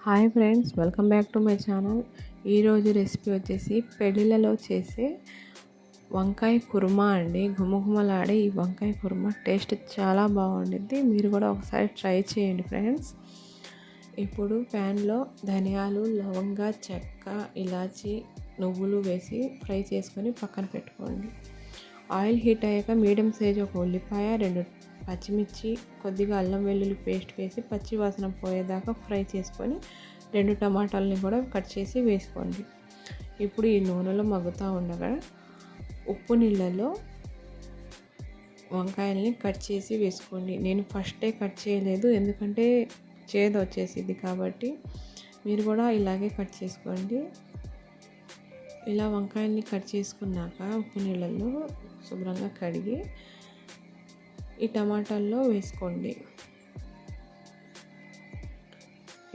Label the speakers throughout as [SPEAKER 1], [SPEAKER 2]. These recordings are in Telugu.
[SPEAKER 1] Hi friends, welcome back to my channel. ఈరోజు రెసిపీ వచ్చేసి పెళ్ళిళ్ళలో చేసే వంకాయ కుర్మా అండి. గుమగుమలాడే ఈ వంకాయ కుర్మా టేస్ట్ చాలా బాగుంటుంది. మీరు కూడా ఒకసారి ట్రై చేయండి ఫ్రెండ్స్. ఇప్పుడు ప్యాన్లో ధనియాలు, లవంగ, చెక్క, ఇలాచి, నువ్వులు వేసి ఫ్రై చేసుకొని పక్కన పెట్టుకోండి. ఆయిల్ హీట్ అయ్యాక మీడియం సైజ్ ఒక ఉల్లిపాయ, 2 పచ్చిమిర్చి, కొద్దిగా అల్లం వెల్లుల్లి పేస్ట్ వేసి పచ్చి వాసన పోయేదాకా ఫ్రై చేసుకొని 2 టమాటాలని కూడా కట్ చేసి వేసుకోండి. ఇప్పుడు ఈ నూనెలో మగ్గుతూ ఉండగా ఉప్పు నీళ్ళలో వంకాయల్ని కట్ చేసి వేసుకోండి. నేను ఫస్టే కట్ చేయలేదు, ఎందుకంటే చేదు వచ్చేసింది కాబట్టి మీరు కూడా ఇలాగే కట్ చేసుకోండి. ఇలా వంకాయల్ని కట్ చేసుకున్నాక ఉప్పు నీళ్ళల్లో శుభ్రంగా కడిగి ఈ టమాటాల్లో వేసుకోండి.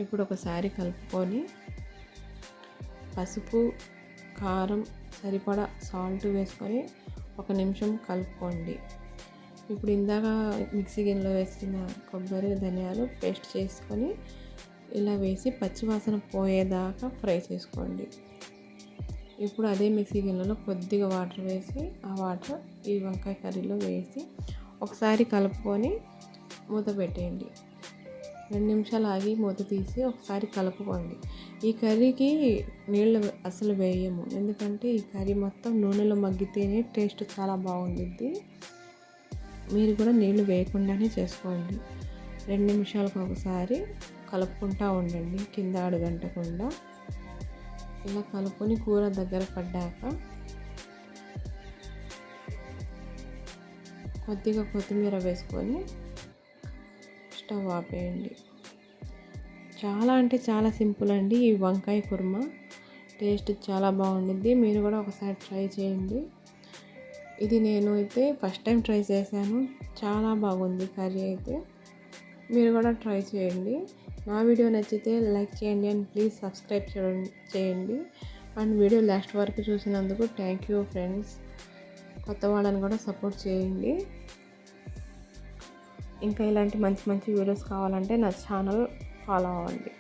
[SPEAKER 1] ఇప్పుడు ఒకసారి కలుపుకొని పసుపు, కారం, సరిపడా సాల్ట్ వేసుకొని 1 నిమిషం కలుపుకోండి. ఇప్పుడు ఇందాక మిక్సీ గిన్నెలో వేసిన కొబ్బరి, ధనియాలు పేస్ట్ చేసుకొని ఇలా వేసి పచ్చివాసన పోయేదాకా ఫ్రై చేసుకోండి. ఇప్పుడు అదే మిక్సీ గిన్నెలో కొద్దిగా వాటర్ వేసి ఆ వాటర్ ఈ వంకాయ కర్రీలో వేసి ఒకసారి కలుపుకొని మూత పెట్టేయండి. 2 నిమిషాలు ఆగి మూత తీసి ఒకసారి కలుపుకోండి. ఈ కర్రీకి నీళ్ళు అసలు వేయము, ఎందుకంటే ఈ కర్రీ మొత్తం నూనెలో మగ్గితేనే టేస్ట్ చాలా బాగుంటుంది. మీరు కూడా నీళ్ళు వేయకుండానే చేసుకోండి. 2 నిమిషాలకు ఒకసారి కలుపుకుంటూ ఉండండి, కింద అడుగంటకుండా. ఇలా కలుపుకొని కూర దగ్గర పడ్డాక కొద్దిగా కొత్తిమీర వేసుకొని స్టవ్ ఆపేయండి. చాలా అంటే చాలా సింపుల్ అండి ఈ వంకాయ కుర్మా. టేస్ట్ చాలా బాగుంటుంది. మీరు కూడా ఒకసారి ట్రై చేయండి. ఇది నేను అయితే ఫస్ట్ టైం ట్రై చేశాను, చాలా బాగుంది కర్రీ అయితే. మీరు కూడా ట్రై చేయండి. నా వీడియో నచ్చితే లైక్ చేయండి అండ్ ప్లీజ్ సబ్స్క్రైబ్ చేయండి. అండ్ వీడియో లాస్ట్ వరకు చూసినందుకు థ్యాంక్ యూ ఫ్రెండ్స్. కొత్త వాళ్ళని కూడా సపోర్ట్ చేయండి. ఇంకా ఇలాంటి మంచి మంచి వీడియోస్ కావాలంటే నా ఛానల్ ఫాలో అవ్వండి.